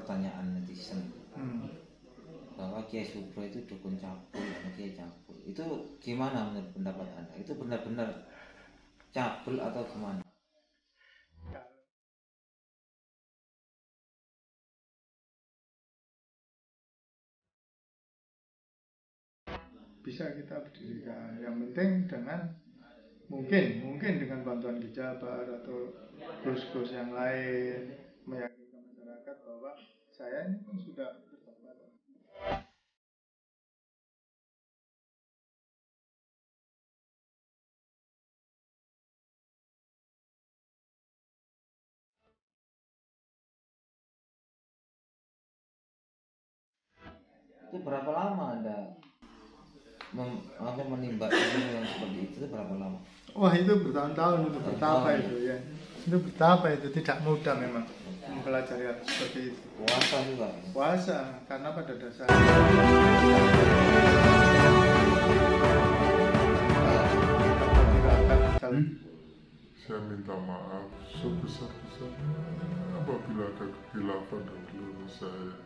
pertanyaan netizen bahwa Kiai Subro itu dukun cabul atau Kiai cabul. Itu gimana menurut pendapat Anda? Itu benar-benar cabul atau gimana? Bisa kita berdirikan, yang penting dengan mungkin dengan bantuan Gijabar atau gus-gus yang lain meyakinkan masyarakat bahwa saya ini kan sudah bertobat. Itu berapa lama Anda menimba ilmu yang seperti itu berapa lama? Wah, itu bertahun-tahun, itu betapa itu ya. Itu betapa itu, tidak mudah memang mempelajari hal seperti itu. Puasa juga. Puasa, karena pada dasarnya saya minta maaf sebesar-besarnya apabila ada kekhilafan dan keliru saya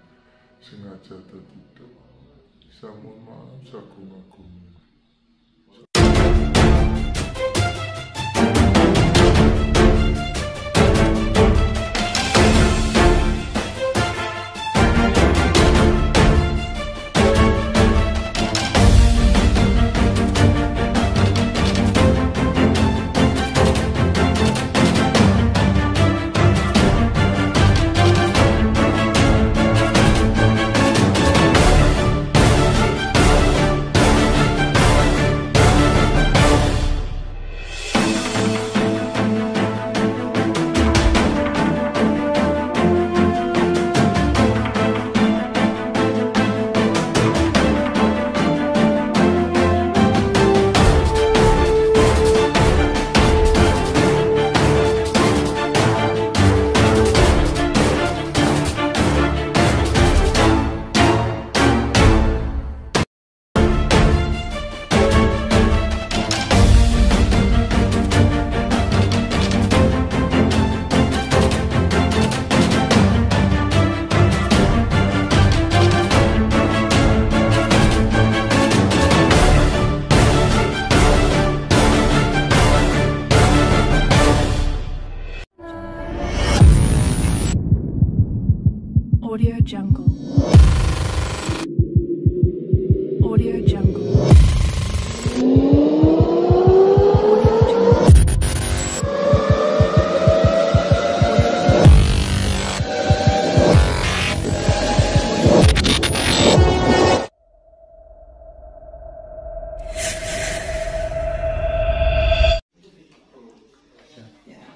sengaja atau tidak. Saya mohon maaf seagung-agungnya. Audio Jungle. Audio Jungle. Audio Jungle.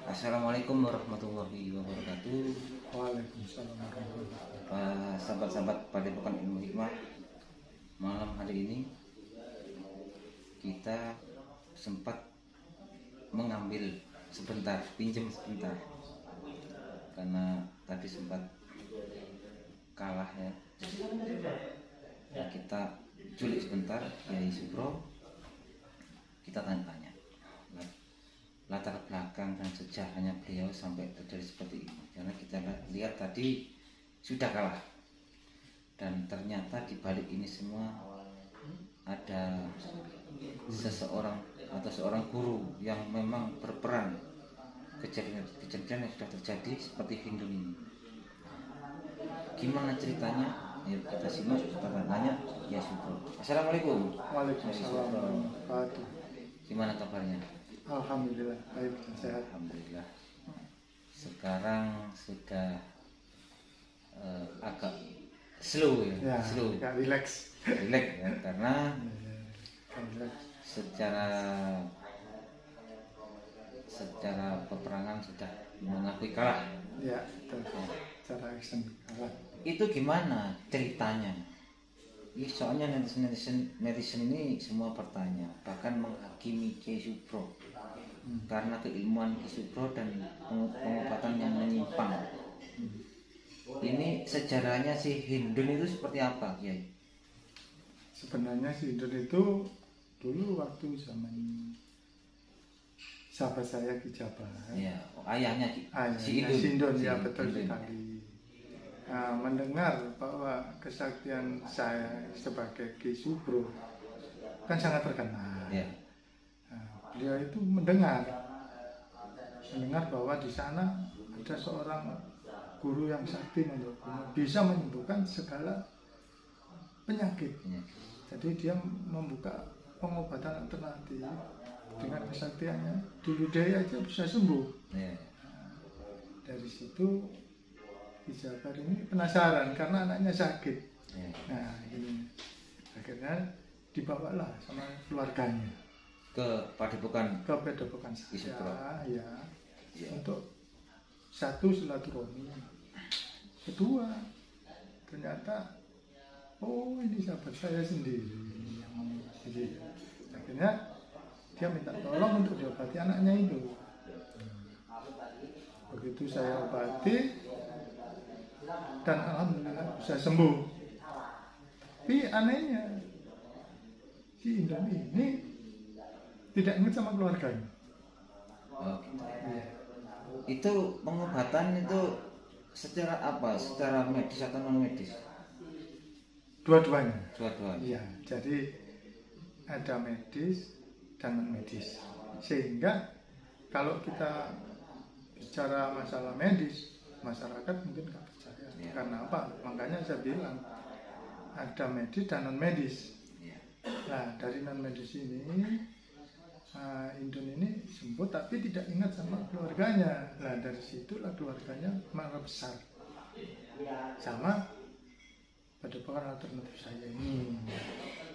Assalamualaikum warahmatullahi wabarakatuh. Waalaikumsalam warahmatullahi wabarakatuh. Sahabat-sahabat Padepokan Ilmu Hikmah, malam hari ini kita sempat mengambil sebentar, pinjam sebentar, karena tadi sempat kalah ya. Nah, kita culik sebentar Kiai Subro, kita tanya-tanya latar belakang dan sejarahnya beliau sampai terjadi seperti ini, karena kita lihat tadi sudah kalah dan ternyata di balik ini semua ada seseorang atau seorang guru yang memang berperan kejadian yang sudah terjadi seperti Hindun ini. Gimana ceritanya? Yuk kita simak, kita tanya ya Subro. Assalamualaikum. Waalaikumsalam warahmatullahi wabarakatuh. Gimana kabarnya? Alhamdulillah, baik, sehat. Alhamdulillah. Sekarang sudah agak slow ya, slow, agak relax ya, karena relax. secara peperangan sudah mengakui kalah. Ya, betul. Secara action kalah. Itu gimana ceritanya? Ini soalnya netizen ini semua bertanya, bahkan menghakimi Kiai Subro karena keilmuan Kiai Subro dan pengobatan yang menyimpang. Ini sejarahnya si Hindun itu seperti apa, Kiai? Sebenarnya si Hindun itu dulu waktu zaman sahabat saya Gijabar. Ya, ayahnya si Hindun, Hindun. ya betul sekali. mendengar bahwa kesaktian saya sebagai Ki Supro kan sangat terkenal. Ya. Beliau itu mendengar bahwa di sana ada seorang guru yang sakti bisa menyembuhkan segala penyakit. Jadi dia membuka pengobatan alternatif dengan kesaktiannya. Dulu dia aja bisa sembuh. Dari situ Ki Jabar ini penasaran karena anaknya sakit. Nah ini akhirnya dibawalah sama keluarganya Ke Padepokan saya ya. Untuk satu silaturahmi, kedua ternyata ini sahabat saya sendiri yang ngomong. Jadi akhirnya dia minta tolong untuk diobati anaknya itu. Begitu saya obati dan alhamdulillah bisa sembuh. Tapi anehnya si Indon ini tidak ingat sama keluarganya. Itu pengobatan itu secara apa? Secara medis atau non medis? Dua-duanya. Iya, jadi ada medis dan non medis. Sehingga kalau kita bicara masalah medis, masyarakat mungkin nggak percaya. Karena apa? Makanya saya bilang ada medis dan non medis. Nah, dari non medis ini Indon ini sembuh tapi tidak ingat sama keluarganya. Nah, dari situlah keluarganya marah besar sama Padepokan alternatif saya ini,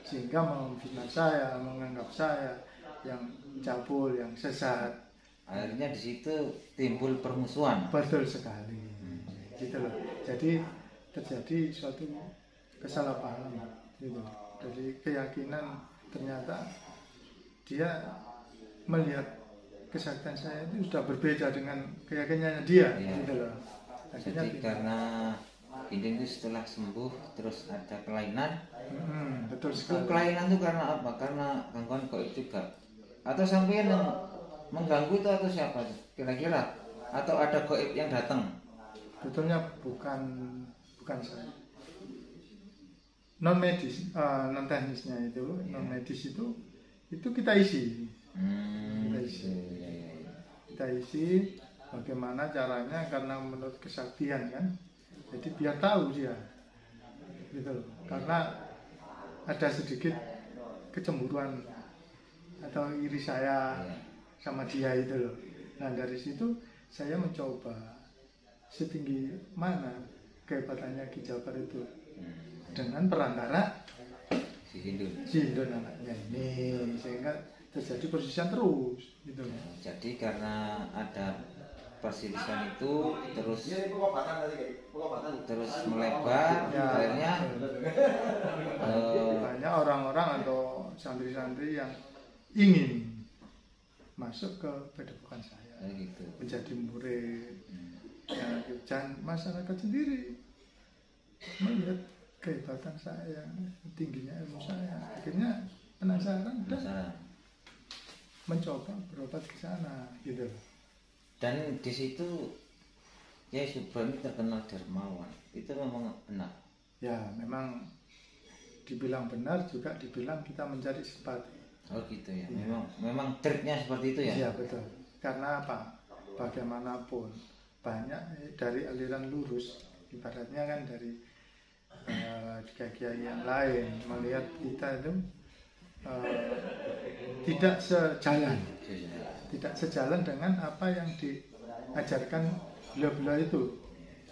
sehingga memfitnah saya, menganggap saya yang cabul, yang sesat. Akhirnya di situ timbul permusuhan. Betul sekali, gitu loh. Jadi terjadi suatu kesalahpahaman, gitu. Dari keyakinan ternyata dia melihat kesaktian saya itu sudah berbeda dengan keyakinannya dia, gitu loh. Akhirnya jadi karena ini setelah sembuh terus ada kelainan. Betul Itu sekali. kelainan itu karena apa? Karena gangguan gaib juga. Atau sampai yang mengganggu itu atau siapa kira-kira? Atau ada gaib yang datang? Betulnya bukan saya. Non medis, non teknisnya itu, non medis itu kita isi. Kita isi bagaimana caranya, karena menurut kesaktian kan. Jadi biar tahu dia, gitu loh. Karena ada sedikit kecemburuan atau iri saya sama dia itu loh. Nah dari situ saya mencoba setinggi mana kehebatannya Ki Jabar itu dengan perantara Si Indon anaknya ini, sehingga terjadi persisian terus, gitu loh. Jadi karena ada perselisihan itu terus melebar, akhirnya banyak orang-orang atau santri-santri yang ingin masuk ke Padepokan saya, gitu. menjadi murid. Dan masyarakat sendiri melihat kehebatan saya, tingginya ilmu saya, akhirnya penasaran dan mencoba berobat ke sana, gitu. Dan di situ Kiai Supro ini terkenal dermawan. Itu memang benar. Ya, memang dibilang benar juga dibilang kita mencari simpati. Oh gitu ya. Memang triknya seperti itu ya. Iya betul. Karena apa? Bagaimanapun banyak dari aliran lurus, ibaratnya kan dari kiai-kiai yang lain melihat kita itu tidak sejalan dengan apa yang diajarkan beliau-beliau itu,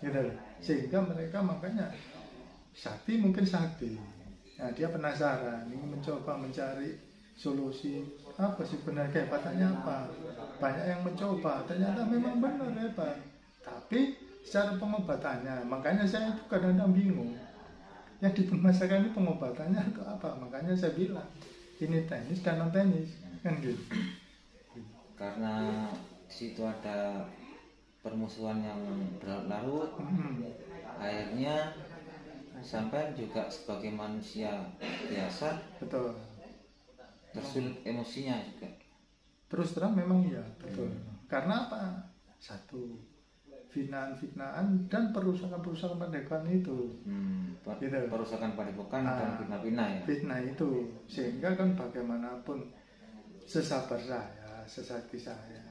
gitu. Sehingga mereka makanya sakti mungkin sakti. Nah, dia penasaran, ingin mencoba mencari solusi apa sih benar kehebatannya apa. Banyak yang mencoba, ternyata memang benar hebat. Tapi secara pengobatannya, makanya saya itu kadang-kadang bingung. Yang dipermasalahkan ini pengobatannya atau apa? Makanya saya bilang ini teknis dan non teknis, kan gitu. Karena di situ ada permusuhan yang berlarut, akhirnya sampai juga sebagai manusia biasa, betul, tersulut emosinya juga. Terus terang memang iya, betul. Karena apa? Satu, fitnah-fitnahan dan perusakan-perusakan padepokan itu. Gitu. Perusakan padepokan dan fitnah-fitnah ya. Fitnah itu, sehingga kan bagaimanapun sesabar saya, sesakti saya,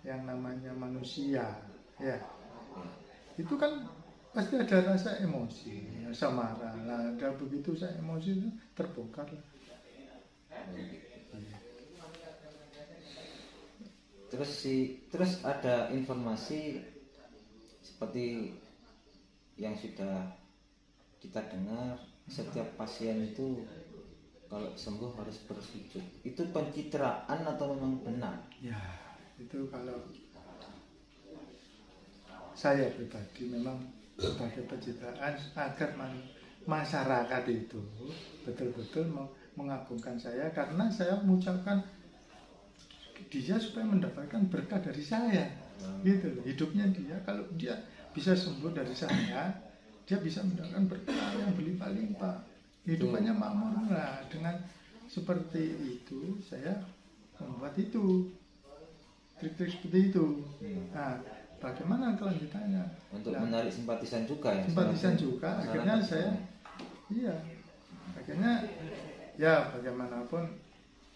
yang namanya manusia, ya, itu kan pasti ada rasa emosi, rasa marah. Nah, dan begitu saya emosi itu terbongkar. Terus ada informasi seperti yang sudah kita dengar, setiap pasien itu kalau sembuh harus bersujud. Itu pencitraan atau memang benar? Ya, itu kalau saya pribadi memang sebagai pencitraan agar masyarakat itu betul-betul mengagungkan saya, karena saya mengucapkan dia supaya mendapatkan berkah dari saya, gitu loh. Hidupnya dia, kalau dia bisa sembuh dari saya, dia bisa mendapatkan berkah yang berlimpah-limpah, hidupannya makmur. Nah, dengan seperti itu saya membuat itu trik-trik seperti itu. Nah, bagaimana kelanjutannya? Untuk menarik simpatisan juga ya. Simpatisan juga. Akhirnya saya, akhirnya ya bagaimanapun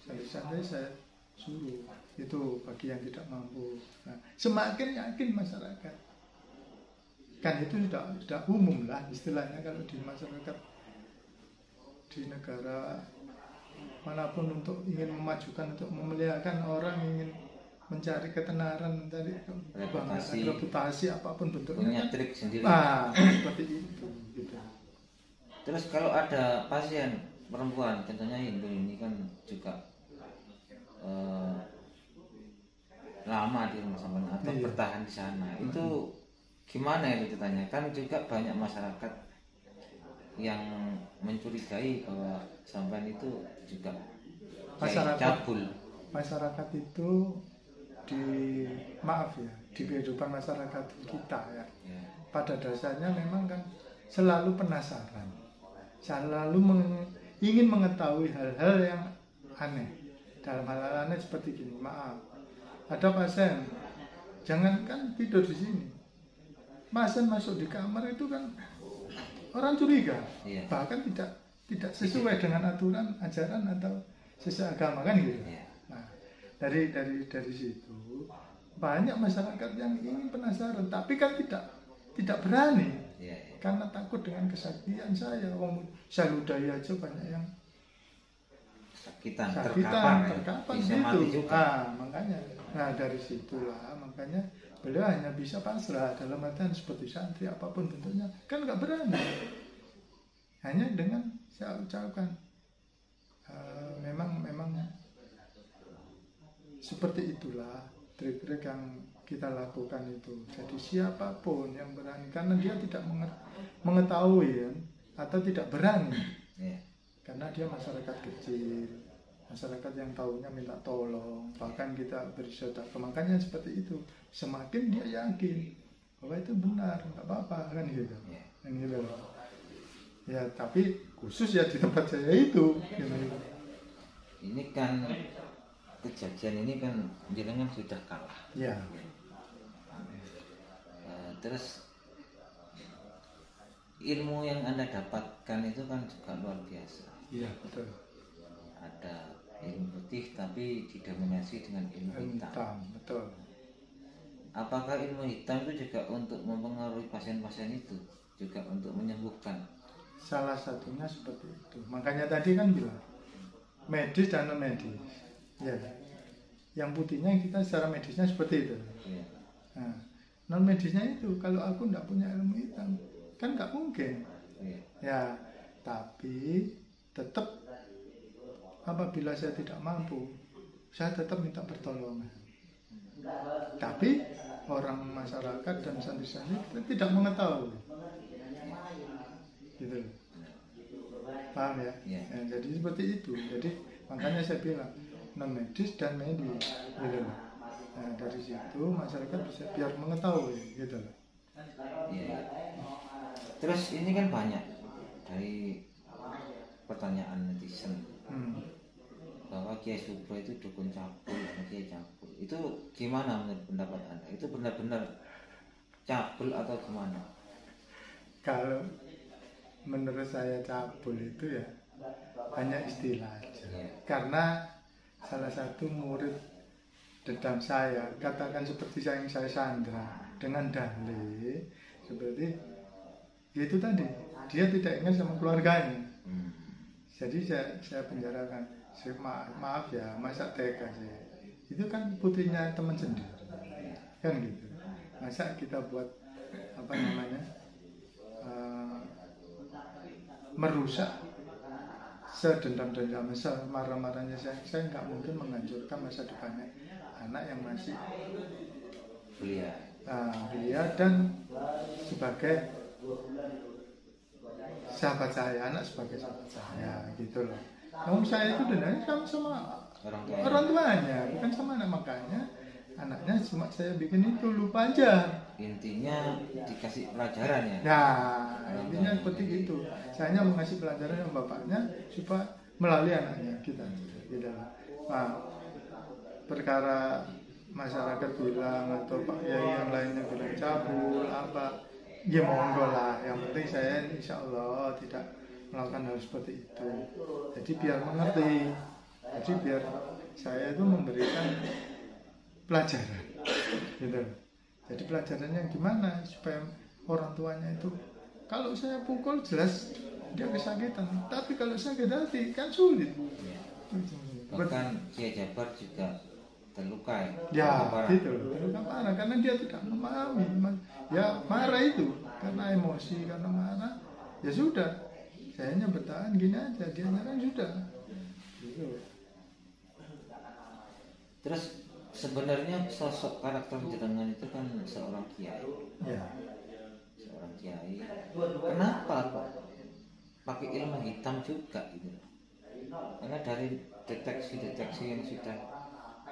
santai-santai saya suruh itu bagi yang tidak mampu. Nah, semakin yakin masyarakat, kan itu sudah umum lah istilahnya kalau di masyarakat di negara manapun, untuk ingin memajukan, untuk memuliakan orang, ingin mencari ketenaran, mencari reputasi apapun bentuknya, punya trik sendiri. Seperti itu gitu. Terus kalau ada pasien perempuan, contohnya Hindu ini kan juga lama di rumah sampean atau bertahan di sana, itu gimana itu ditanya? Kan juga banyak masyarakat yang mencurigai bahwa sampean itu juga cabul. Masyarakat itu di kehidupan masyarakat kita ya, pada dasarnya memang kan selalu penasaran, selalu ingin mengetahui hal-hal yang aneh. Dalam hal aneh seperti gini, ada pasien, jangankan tidur di sini, pasien masuk di kamar itu kan orang curiga, bahkan tidak sesuai dengan aturan ajaran atau sesuai agama kan gitu. Nah, dari situ banyak masyarakat yang ingin penasaran, tapi kan tidak berani, karena takut dengan kesaktian saya. Saludaya aja banyak yang sakitan terkapar gitu. Makanya, dari situlah makanya beliau hanya bisa pasrah, dalam artian seperti santri apapun bentuknya, kan nggak berani. Hanya dengan saya ucapkan, memang seperti itulah trik-trik yang kita lakukan itu. Jadi siapapun yang berani, karena dia tidak mengetahui atau tidak berani, karena dia masyarakat kecil, masyarakat yang tahunya minta tolong, bahkan kita beri sedekah. Makanya seperti itu, semakin dia yakin bahwa itu benar, nggak apa-apa kan gitu, kan gitu. Ya tapi khusus ya di tempat saya itu. Gitu. Ini kan kejadian ini kan jenengan sudah kalah. Ya. Terus ilmu yang Anda dapatkan itu kan juga luar biasa. Iya, betul. Ada ilmu putih tapi didominasi dengan ilmu hitam. Betul. Apakah ilmu hitam itu juga untuk mempengaruhi pasien-pasien itu, juga untuk menyembuhkan? Salah satunya seperti itu. Makanya tadi kan bilang medis dan non medis. Ya. Yang putihnya kita secara medisnya seperti itu. Ya. Nah, non medisnya itu kalau aku tidak punya ilmu hitam kan nggak mungkin. Ya, tapi tetap apabila saya tidak mampu, saya tetap minta pertolongan. Tapi orang masyarakat dan santri-santri tidak mengetahui. Gitu. Paham ya? Ya, jadi seperti itu. Jadi makanya saya bilang non medis dan medis. Gitu. Nah, dari situ masyarakat bisa biar mengetahui, gitu. Ya. Terus ini kan banyak dari pertanyaan netizen bahwa Kiai Subro itu dukun cabul, Kiai cabul. Itu gimana menurut pendapat Anda? Itu benar-benar cabul atau gimana? Kalau menurut saya cabul itu ya hanya istilah aja. Karena salah satu murid dedam saya, katakan seperti yang saya sandra dengan dalih seperti itu tadi, dia tidak ingat sama keluarganya. Jadi saya penjarakan. Maaf ya, masa tega sih. Itu kan putrinya teman sendiri, kan gitu. Masa kita buat apa namanya merusak sedendam-dendam, semarah-marahnya saya nggak mungkin menghancurkan masa depannya anak yang masih belia dan sebagai sahabat saya, anak sebagai sahabat saya gitu loh. Namun saya itu dendamnya sama orang tuanya, bukan sama anak, makanya anaknya cuma saya bikin itu lupa aja. Intinya dikasih pelajaran ya. Nah, intinya seperti itu. Saya hanya mengasih pelajaran sama bapaknya supaya melalui anaknya kita. Gitu. Nah, perkara masyarakat bilang atau Pak Yai yang lainnya bilang cabul apa, ya monggo lah. Yang penting saya insya Allah tidak melakukan hal seperti itu. Jadi biar mengerti. Jadi biar saya itu memberikan pelajaran. Gitu. Jadi pelajarannya gimana supaya orang tuanya itu, kalau saya pukul jelas dia kesakitan, tapi kalau sakit hati kan sulit. Bahkan Kiai Jabar juga terluka ya gitu, terluka parah karena dia tidak memahami. Ya marah itu karena emosi, karena marah. Ya sudah, saya hanya bertahan gini aja, dia nyerang sudah. Gitu. Terus sebenarnya sosok karakter jenengan itu kan seorang kiai. Ya. Seorang kiai. Kenapa kok pakai ilmu hitam juga gitu? Karena dari deteksi-deteksi yang sudah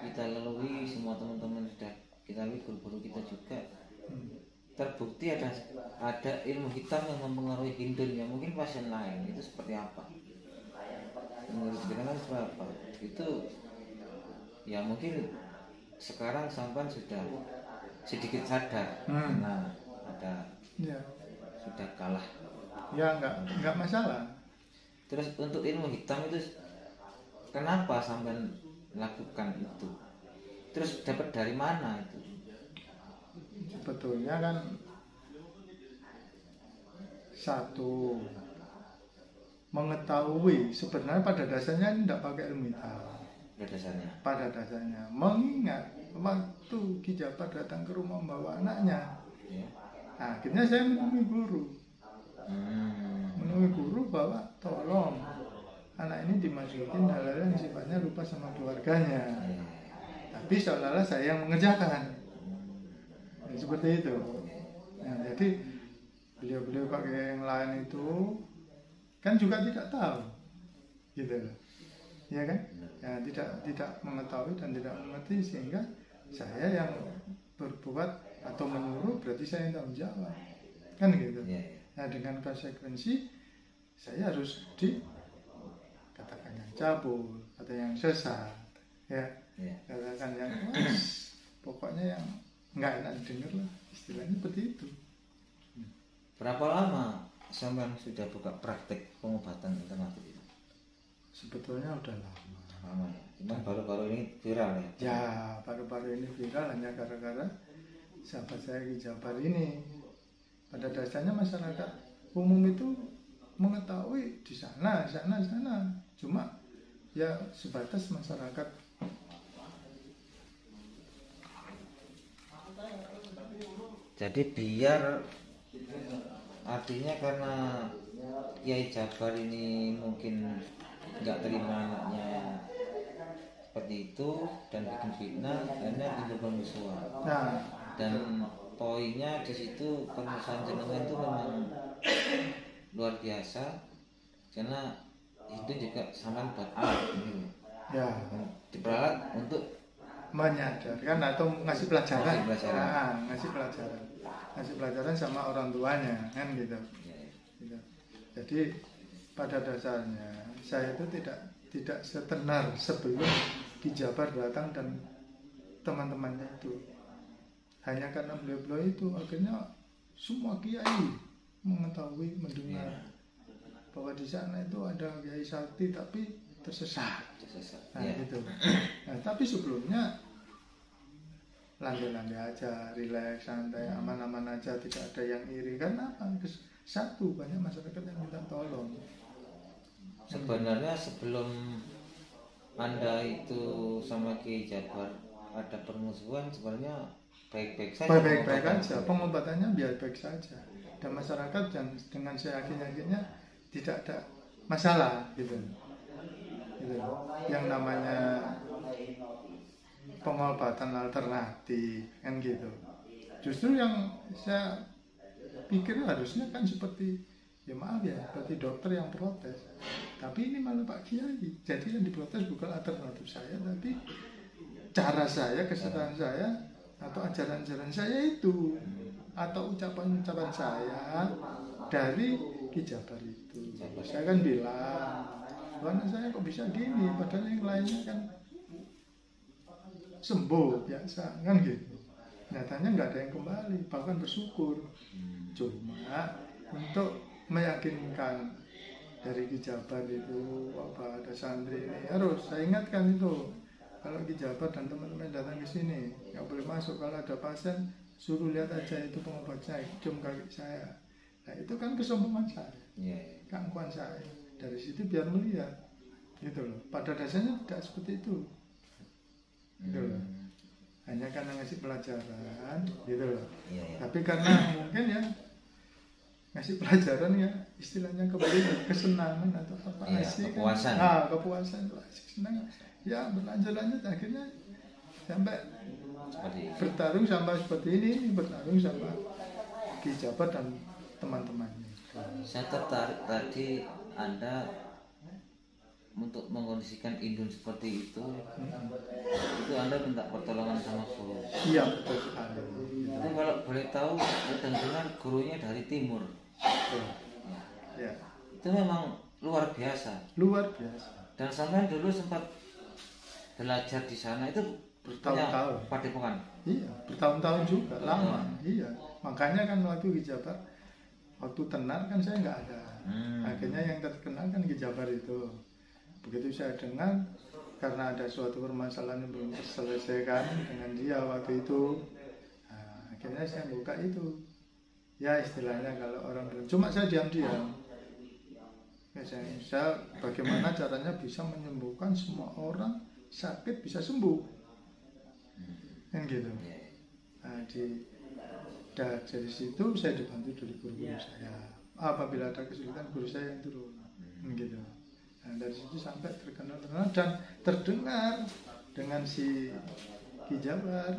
kita lalui, semua teman-teman sudah kita lalui, guru-guru kita juga terbukti ada ilmu hitam yang mempengaruhi Hindun yang mungkin pasien lain. Itu seperti apa? Menurut jenengan seperti apa? Itu ya mungkin sekarang sampan sudah sedikit sadar, nah ada ya. Sudah kalah. Ya nggak masalah. Terus untuk ilmu hitam itu kenapa sampan lakukan itu? Terus dapat dari mana itu? Sebetulnya kan satu mengetahui sebenarnya pada dasarnya ini tidak pakai ilmu hitam. Pada dasarnya mengingat waktu Ki Jabar datang ke rumah membawa anaknya, nah, akhirnya saya menemui guru bahwa tolong anak ini dimasukin hal-hal yang sifatnya lupa sama keluarganya, tapi seolah-olah saya yang mengerjakan. Ya, seperti itu. Nah, jadi beliau pakai yang lain itu kan juga tidak tahu, gitu loh. Ya kan? Ya, tidak mengetahui dan tidak mengerti, sehingga saya yang berbuat atau menyuruh berarti saya yang tanggung jawab, kan gitu. Nah, dengan konsekuensi saya harus dikatakan yang cabul atau yang sesat, ya, katakan yang pokoknya yang nggak enak didengar lah, istilahnya seperti itu. Berapa lama sampean sudah buka praktek pengobatan alternatif itu? Sebetulnya udah lama ya. Cuma baru-baru ini viral ya? Ya, baru-baru ini viral hanya gara-gara sahabat saya Ki Jabar ini. Pada dasarnya masyarakat umum itu mengetahui di sana. Cuma ya sebatas masyarakat. Jadi biar artinya karena Kiai Jabar ini mungkin nggak terima anaknya seperti itu dan bikin fitnah, akhirnya timbul permusuhan. Dan poinnya di situ permusuhan jenengan itu memang luar biasa, karena itu juga sama buat alat ini. Ya, diperalat untuk menyadarkan atau ngasih pelajaran. Ngasih pelajaran sama orang tuanya, kan gitu. Gitu. Jadi pada dasarnya saya itu tidak setenar sebelum Ki Jabar datang dan teman-temannya itu. hanya karena beliau itu akhirnya semua kiai mengetahui mendengar bahwa di sana itu ada kiai sakti tapi tersesat. Nah, gitu. Nah, tapi sebelumnya landai-landai aja, rileks, santai, aman-aman aja, tidak ada yang iri. Karena apa? Satu, banyak masyarakat yang minta tolong. Sebenarnya sebelum Anda itu sama Ki Jabar ada permusuhan, sebenarnya baik-baik saja. Baik-baik aja, pengobatannya biar baik saja. Dan masyarakat yang dengan saya yakin-yakinnya tidak ada masalah gitu. Yang namanya pengobatan alternatif kan gitu. Justru yang saya pikir harusnya kan seperti, ya maaf ya, seperti dokter yang protes. Tapi ini malah Pak Kiai. Jadi yang diprotes bukan alternatif saya, tapi cara saya, kesadaran saya, atau ajaran-ajaran saya itu, atau ucapan-ucapan saya dari Ki Jabar itu. Saya kan bilang, karena saya kok bisa gini, padahal yang lainnya kan sembuh biasa kan gitu. Nyatanya nggak ada yang kembali, bahkan bersyukur. Cuma untuk meyakinkan dari Ki Jabar itu, apa ada santri ini harus saya ingatkan itu, kalau Ki Jabar dan teman-teman datang ke sini nggak boleh masuk. Kalau ada pasien suruh lihat aja itu pengobat saya, cium kaki saya. Nah itu kan kesombongan saya, keangkuhan saya. Dari situ biar melihat gitu loh. Pada dasarnya tidak seperti itu. Gitu loh. Hanya karena ngasih pelajaran gitu loh. Tapi karena mungkin ya ngasih pelajaran ya istilahnya kembali kesenangan atau apa asik kepuasan. Kan? Kepuasan itu asik senang. Ya berlanjut akhirnya sampai bertarung sampai seperti ini, bertarung sama Ki Jabar dan teman-temannya. Saya tertarik tadi Anda untuk mengkondisikan Indun seperti itu Anda minta pertolongan sama guru. Iya betul sekali. Itu kalau boleh tahu, dengan gurunya dari timur. Ya. Itu memang luar biasa. Luar biasa. Dan sampai dulu sempat belajar di sana itu bertahun-tahun. Padepokan. Iya, bertahun-tahun juga, lama. Iya. Makanya kan waktu Ki Jabar, waktu tenar kan saya nggak ada. Akhirnya yang terkenal kan Ki Jabar itu. Begitu saya dengar, karena ada suatu permasalahan yang belum terselesaikan dengan dia waktu itu, nah, akhirnya saya buka itu. Ya istilahnya kalau orang bilang, cuma saya diam-diam. Ya, saya bagaimana caranya bisa menyembuhkan semua orang sakit bisa sembuh, kan gitu. Nah, dari situ saya dibantu dari guru-guru saya. Apabila ada kesulitan guru saya yang turun, gitu. Nah, dari situ sampai terkenal dan terdengar dengan si Ki Jabar.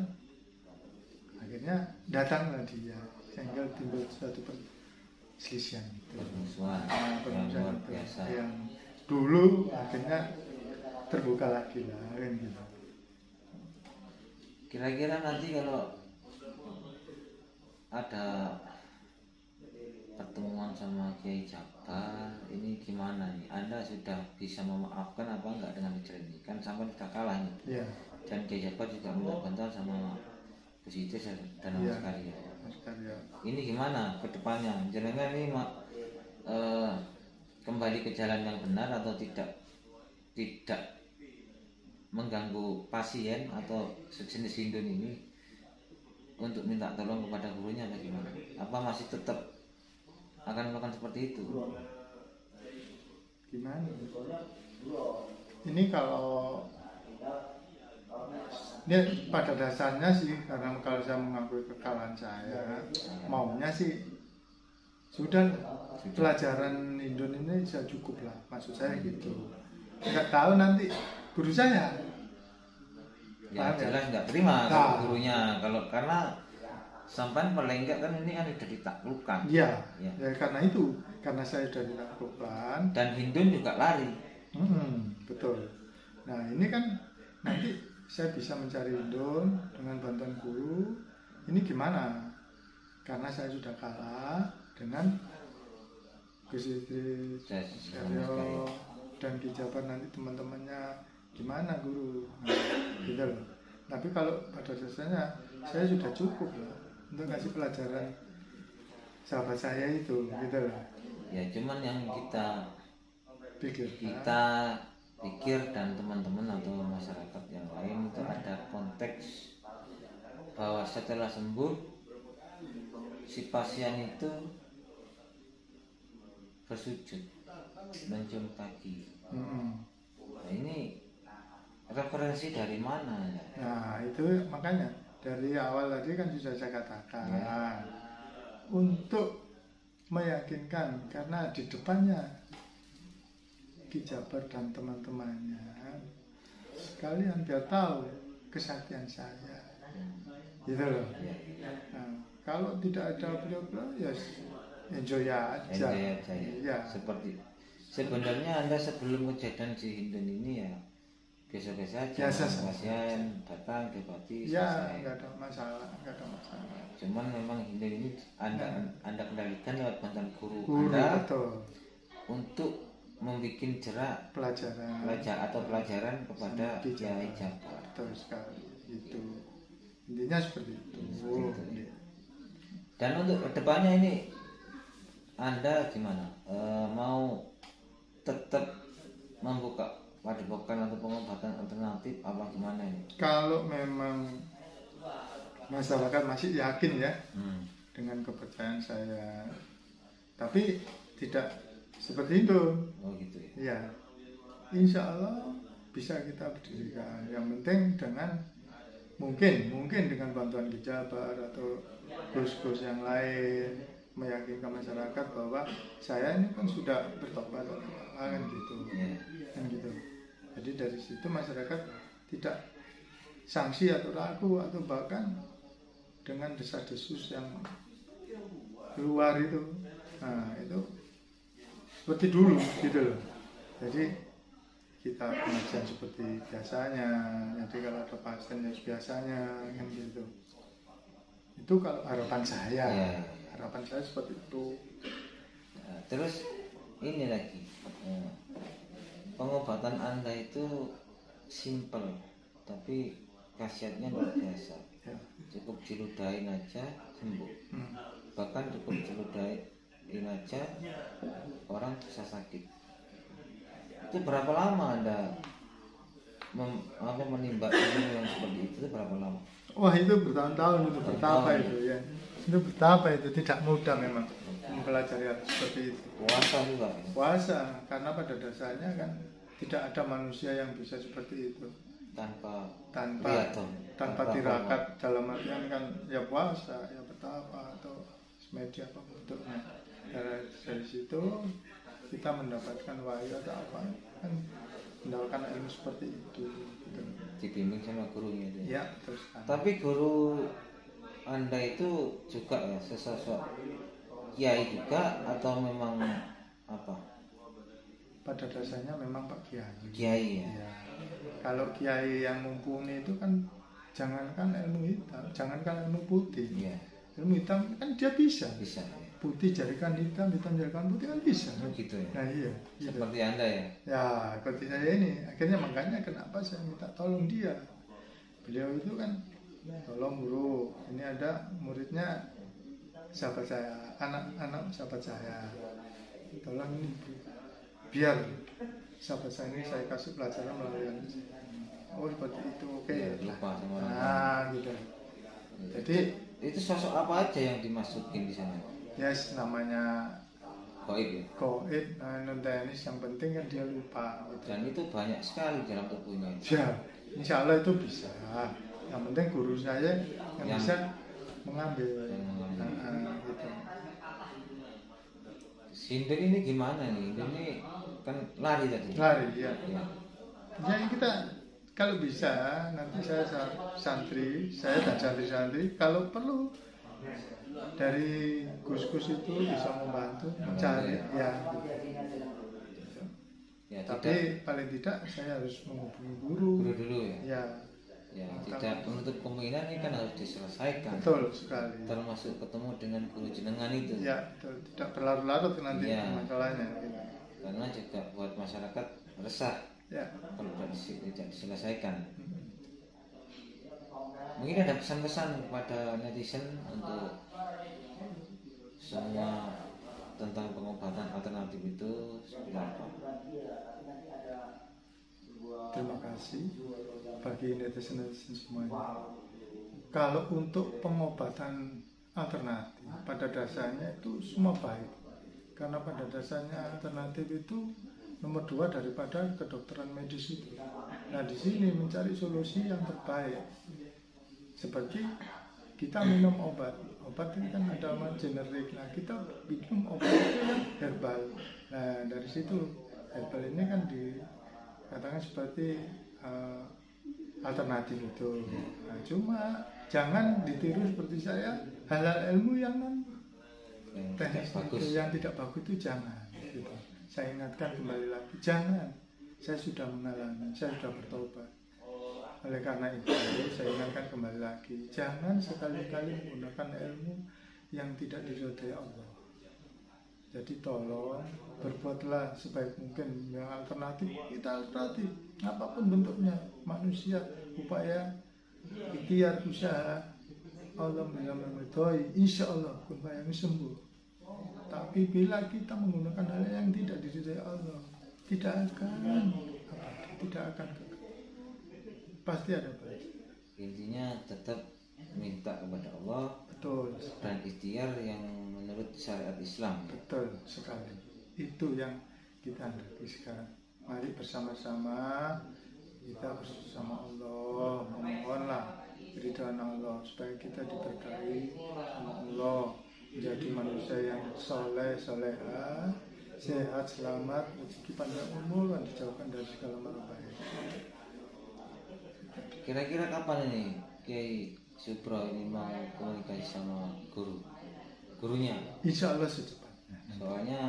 Akhirnya datanglah dia, sehingga timbul suatu perselisihan itu. Permusuhan Permusuhan luar itu biasa. yang dulu akhirnya terbuka lagi lah, kan gitu. Kira-kira nanti kalau ada pertemuan sama Kiai Jabar ini gimana nih? Anda sudah bisa memaafkan apa enggak dengan kejadian ini? Kan sampai kita kalah nih. Iya. Dan Kiai Jabar juga minta bantuan sama Gus Idris dan Mas Karya. Ini gimana ke depannya? Jenengan ini kembali ke jalan yang benar atau tidak mengganggu pasien atau sejenis Hindun ini untuk minta tolong kepada gurunya atau gimana? Apa masih tetap akan melakukan seperti itu? Gimana? Ini kalau ini pada dasarnya sih, karena kalau saya mengakui kekalahan saya, maunya sih sudah pelajaran Indon ini sudah cukup lah, maksud saya gitu. Nggak tahu nanti guru saya. Ya jelas nggak terima gurunya kalau karena sampai paling enggak kan ini kan sudah ditaklukkan. Iya. Ya karena itu, karena saya sudah ditaklukkan dan Hindun juga lari. Betul. Nah ini kan nanti saya bisa mencari Indon dengan bantuan guru. Ini gimana? Karena saya sudah kalah dengan Gus Idris, Karyo, dan Ki Jabar nanti teman-temannya gimana guru? Nah, gitu loh. Tapi kalau pada dasarnya saya sudah cukup loh untuk ngasih pelajaran sahabat saya itu gitu loh. Ya cuman yang kita Pikir pikir dan teman-teman atau masyarakat yang lain itu ada konteks bahwa setelah sembuh si pasien itu bersujud mencium kaki. Nah, ini referensi dari mana ya? Nah itu makanya dari awal tadi kan sudah saya katakan untuk meyakinkan, karena di depannya Ki Jabar dan teman-temannya sekalian biar tahu kesaktian saya gitu loh. Nah, kalau tidak ada beliau-beliau ya enjoy aja. Enjoy aja ya. Ya. Seperti sebenarnya Anda sebelum kejadian di Hindun ini ya biasa-biasa aja. Biasa saja. Pasien datang dibati Ya selesai. nggak ada masalah. Cuman memang Hindun ini Anda kendalikan lewat bantuan guru Guru Anda betul. untuk membuat jerak pelajaran kepada Ki Kiai Jabar. Jabar. Betul sekali itu. Intinya seperti itu. Seperti itu. Dan untuk kedepannya ini Anda gimana? Mau tetap membuka padepokan atau pengobatan alternatif apa gimana ini? Kalau memang masyarakat masih yakin ya dengan kepercayaan saya, tapi tidak seperti itu. Oh gitu ya. Ya, insya Allah bisa kita berdirikan. Yang penting dengan mungkin dengan bantuan Ki Jabar atau gus-gus yang lain meyakinkan masyarakat bahwa saya ini kan sudah bertobat kan gitu. Kan gitu. Jadi dari situ masyarakat tidak sanksi atau ragu atau bahkan dengan desas-desus yang keluar itu. Nah, itu seperti dulu gitu loh. Jadi kita pengajian seperti biasanya. Jadi kalau ada pasien yang biasanya kan gitu. Itu kalau harapan saya. Harapan saya seperti itu. Nah, terus ini lagi pengobatan Anda itu simple tapi khasiatnya luar biasa. Cukup diludahin aja sembuh. Bahkan cukup diludahin aja orang bisa sakit. Itu berapa lama Anda menimba ilmu yang seperti itu berapa lama? Wah itu bertahun-tahun itu betapa itu ya. Itu betapa itu tidak mudah memang mempelajari hal seperti itu. Puasa juga. Puasa karena pada dasarnya kan tidak ada manusia yang bisa seperti itu tanpa tirakat dalam artian kan ya puasa ya betapa atau media apa bentuknya. Dari situ kita mendapatkan wahyu atau apa kan mendapatkan ilmu seperti itu gitu. Dibimbing sama gurunya itu. Ya betul sekali. Tapi guru Anda itu juga ya sesosok kiai juga atau memang apa? Pada dasarnya memang Pak Kiai. Kiai ya. Ya. Kalau kiai yang mumpuni itu kan jangankan ilmu hitam, jangankan ilmu putih. Iya. Ilmu hitam kan dia bisa. Bisa ya. Putih jadikan hitam, hitam jadikan putih kan bisa. Oh, gitu ya. Nah iya. Gitu. Seperti Anda ya. Ya seperti saya ini. Akhirnya makanya kenapa saya minta tolong dia. Beliau itu kan tolong guru. Ini ada muridnya sahabat saya, anak-anak sahabat saya. Tolong ini biar sahabat saya ini saya kasih pelajaran melalui ini. Oh seperti itu, oke. Ya, lupa sama orang. Nah gitu. Jadi itu sosok apa aja yang dimasukin di sana? yes namanya Goib ya. Goib, non teknis yang penting kan dia lupa. Gitu. Dan itu banyak sekali dalam tubuhnya. Ya, insya Allah itu bisa. Yang penting guru saya yang bisa mengambil. Gitu. Sindir ini gimana nih? Ini kan lari tadi. Lari ya. Ya. Jadi kita kalau bisa nanti saya santri, saya dan santri-santri kalau perlu dari gus-gus itu bisa membantu mencari ya. Ya, Tapi paling tidak saya harus menghubungi guru. Guru dulu ya. Ya. Ya, tidak menutup kemungkinan ini kan harus diselesaikan. Betul sekali. Termasuk ketemu dengan guru jenengan itu. Ya, betul. Tidak berlarut-larut nanti Ya. masalahnya. Gitu. Karena juga buat masyarakat resah Ya. kalau tidak diselesaikan. Mungkin ada pesan-pesan kepada netizen untuk semua tentang pengobatan alternatif itu seperti apa? Terima kasih bagi netizen-netizen semuanya. Kalau untuk pengobatan alternatif, pada dasarnya itu semua baik. Karena pada dasarnya alternatif itu nomor 2 daripada kedokteran medis itu. Nah, di sini mencari solusi yang terbaik. Seperti kita minum obat itu kan ada obat generik. Nah, kita minum obat itu kan herbal. Nah, dari situ herbal ini kan dikatakan seperti alternatif itu. Nah, cuma jangan ditiru seperti saya, halal ilmu yang teknis itu yang tidak bagus itu jangan. Gitu. Saya ingatkan kembali lagi, jangan. Saya sudah mengalami, saya sudah bertobat. Oleh karena itu, saya ingatkan kembali lagi, jangan sekali-kali menggunakan ilmu yang tidak diridhai Allah. Jadi tolong berbuatlah sebaik mungkin yang alternatif, kita alternatif, apapun bentuknya, manusia, upaya, ikhtiar, usaha, Allah meridhai, insya Allah yang sembuh. Tapi bila kita menggunakan hal yang tidak diridhai Allah, tidak akan pasti ada baik. Intinya tetap minta kepada Allah. Betul. Dan ikhtiar yang menurut syariat Islam. Betul sekali. Itu yang kita hendaki sekarang. Mari bersama-sama kita bersama Allah memohonlah keridhaan Allah supaya kita diberkahi sama Allah, menjadi manusia yang soleh, soleha, sehat, selamat, rezeki panjang umur, dan dijauhkan dari segala mara bahaya. Kira-kira kapan ini Kiai Supro ini mau komunikasi sama gurunya? Insya Allah secepatnya. Soalnya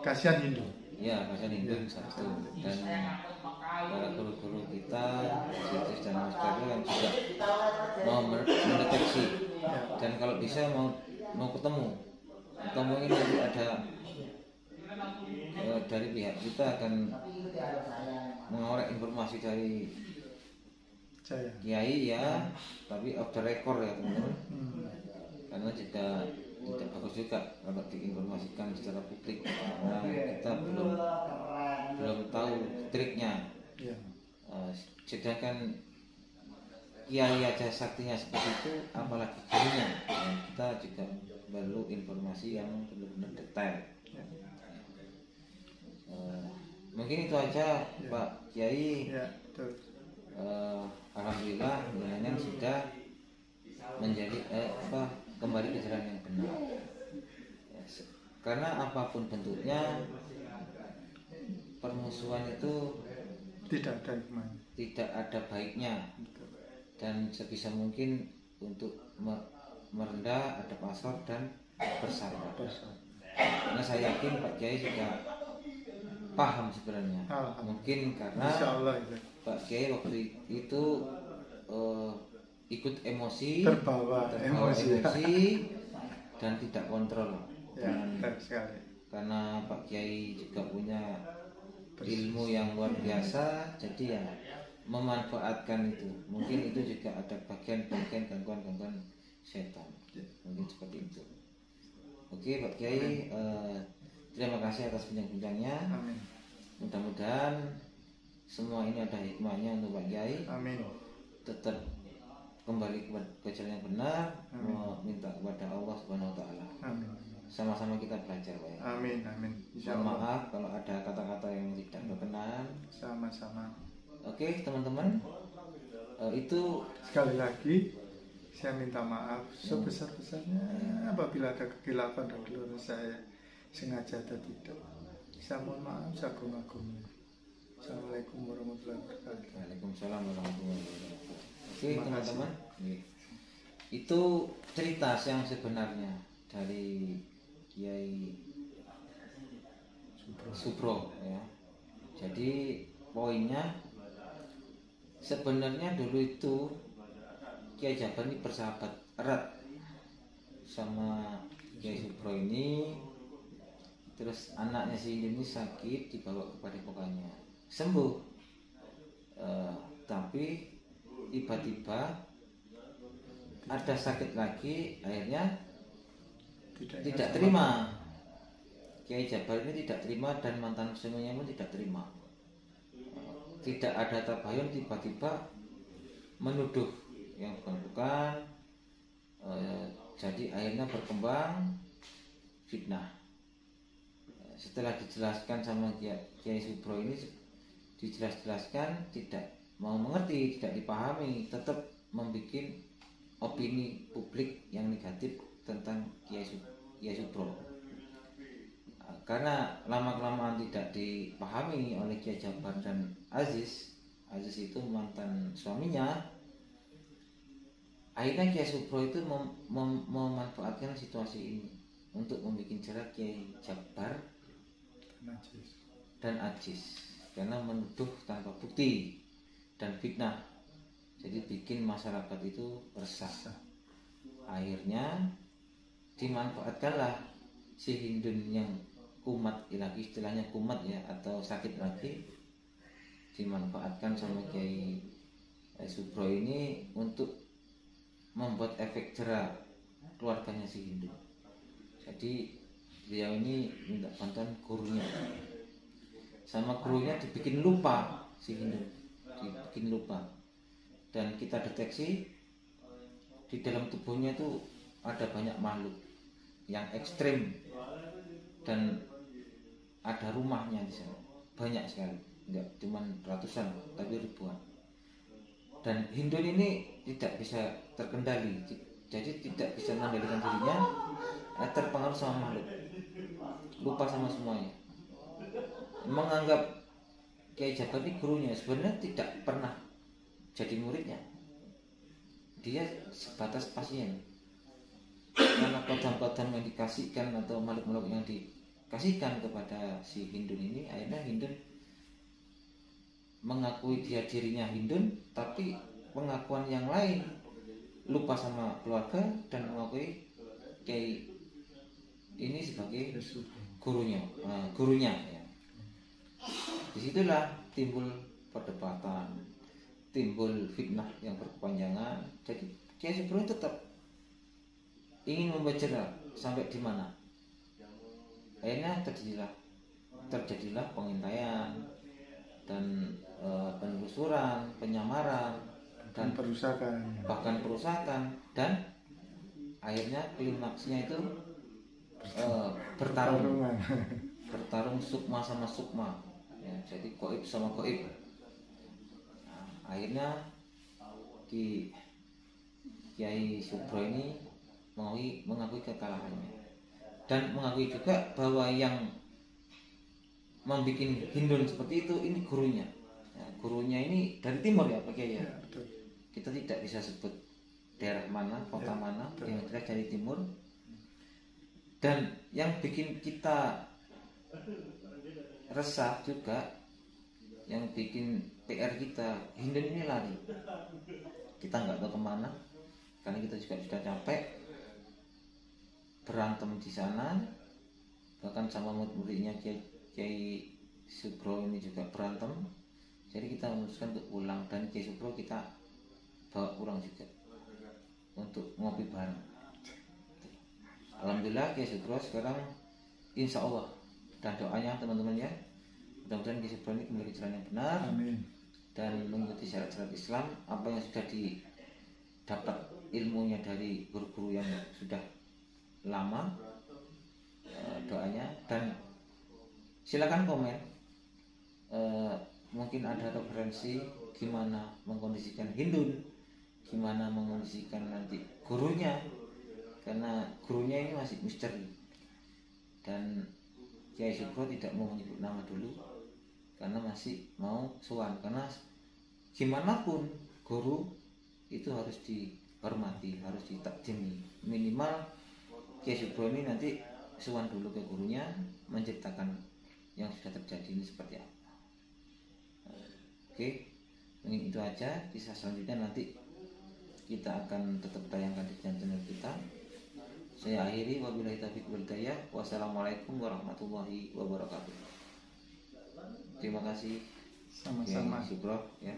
kasihan Hindu. Ya, kasihan Hindu satu. Dan para guru-guru kita, Sitis dan Mas Karyo yang juga mau mendeteksi. Dan kalau bisa mau ketemu ini nanti ada dari pihak kita akan mengorek informasi dari Kiai ya, tapi off the record ya teman-teman. Karena tidak bagus juga kalau diinformasikan secara publik karena kita belum tahu triknya. Sedangkan Kiai aja saktinya seperti itu, apalagi gurunya. Kita juga perlu informasi yang benar-benar detail. Mungkin itu aja Pak Kiai. Alhamdulillah jenengan sudah menjadi kembali ke jalan yang benar. Karena apapun bentuknya, permusuhan itu tidak ada baiknya. Dan sebisa mungkin untuk merendah, ada pasar dan bersabar. Karena saya yakin Pak Kiai sudah paham sebenarnya. Mungkin karena Pak Kiai waktu itu ikut emosi, terbawa emosi dan tidak kontrol. Karena Pak Kiai juga punya ilmu yang luar biasa, jadi ya memanfaatkan itu. Mungkin itu juga ada bagian-bagian gangguan-gangguan setan. Mungkin seperti itu. Oke Pak Kiai, terima kasih atas bincang-bincangnya. Mudah-mudahan semua ini ada hikmahnya untuk Pak Kiai. Tetap kembali ke jalan yang benar, meminta kepada Allah Subhanahu wa taala. Sama-sama kita belajar, Pak. Amin. Mohon maaf kalau ada kata-kata yang tidak berkenan. Sama-sama. Oke, teman-teman. Itu sekali lagi saya minta maaf sebesar-besarnya apabila ada kekhilafan dan keliru saya sengaja atau tidak. Saya mohon maaf seagung-agungnya. Assalamualaikum warahmatullahi wabarakatuh. Waalaikumsalam warahmatullahi wabarakatuh. Oke teman-teman, itu cerita yang sebenarnya dari Kiai Supro ya. Jadi poinnya sebenarnya dulu itu Kiai Jabar ini bersahabat erat sama Kiai Supro ini. Terus anaknya si ini sakit, dibawa ke padepokannya, sembuh. Tapi tiba-tiba ada sakit lagi, akhirnya Tidak tidak terima. Kiai Jabar ini tidak terima dan mantan suaminya pun tidak terima. Tidak ada tabayun, tiba-tiba menuduh yang bukan-bukan. Jadi akhirnya berkembang fitnah. Setelah dijelaskan sama Kiai Subro ini, dijelaskan tidak mau mengerti, tidak dipahami, tetap membuat opini publik yang negatif tentang Kiai Subro. Karena lama-kelamaan tidak dipahami oleh Kiai Jabar dan Aziz itu mantan suaminya, akhirnya Kiai Subro itu memanfaatkan situasi ini untuk membuat cerah Kiai Jabar dan Aziz karena menuduh tanpa bukti dan fitnah, jadi bikin masyarakat itu resah. Akhirnya dimanfaatkanlah si Hindun yang kumat, lagi istilahnya kumat ya, atau sakit lagi, dimanfaatkan sama Kiai Subro ini untuk membuat efek jerah keluarganya si Hindun. Jadi beliau ini minta bantuan gurunya, sama gurunya dibikin lupa si Hindun, dibikin lupa. Dan kita deteksi di dalam tubuhnya itu ada banyak makhluk yang ekstrim dan ada rumahnya di sana, banyak sekali, enggak cuma ratusan tapi ribuan. Dan Hindun ini tidak bisa terkendali, jadi tidak bisa mengendalikan dirinya, terpengaruh sama makhluk, lupa sama semuanya, menganggap Kiai Jabar ini gurunya, sebenarnya tidak pernah jadi muridnya, dia sebatas pasien. Karena kodam-kodam yang dikasihkan atau makhluk-makhluk yang dikasihkan kepada si Hindun ini, akhirnya Hindun mengakui dirinya Hindun, tapi pengakuan yang lain, lupa sama keluarga dan mengakui Kiai ini sebagai gurunya, ya. Disitulah timbul perdebatan, timbul fitnah yang berkepanjangan. Jadi Kiai Subro tetap ingin membaca sampai di mana. Akhirnya terjadilah pengintaian dan penelusuran, penyamaran dan perusakan, bahkan perusakan, dan akhirnya klimaksnya itu bertarung sukma sama sukma ya, jadi goib sama goib. Nah, akhirnya di Kiai Subro ini mengakui kekalahannya dan mengakui juga bahwa yang membuat Hindun seperti itu ini gurunya. Ya, gurunya ini dari timur ya Pak Kiai ya. Kita tidak bisa sebut daerah mana, kota mana, yang jelas dari timur. Dan yang bikin kita resah juga, yang bikin PR kita, Hindun ini lari. Kita nggak tahu kemana, karena kita juga sudah capek berantem di sana, bahkan sama murid-muridnya Kiai Subro ini juga berantem. Jadi kita memutuskan untuk pulang, dan Kiai Subro kita bawa pulang juga untuk ngopi bareng. Alhamdulillah Kiai Subro sekarang insya Allah, dan doanya teman-teman ya, mudah-mudahan Kiai Subro ini kembali jalan yang benar. Amin. Dan mengikuti syarat-syarat Islam, apa yang sudah didapat ilmunya dari guru-guru yang sudah lama, doanya. Dan silakan komen, mungkin ada referensi gimana mengkondisikan Hindun, gimana mengkondisikan nanti gurunya, karena gurunya ini masih misteri. Dan Kiai Subro tidak mau menyebut nama dulu karena masih mau sowan, karena gimana pun guru itu harus dihormati, harus ditakdimi. Minimal Kiai Subro ini nanti sowan dulu ke gurunya, menceritakan yang sudah terjadi ini seperti apa. Oke, mungkin itu aja. Kisah selanjutnya nanti kita akan tetap tayangkan di channel kita. Saya akhiri, wabillahi taufiq wal hidayah. Wassalamualaikum warahmatullahi wabarakatuh. Terima kasih Sama-sama. Kiai Subro ya.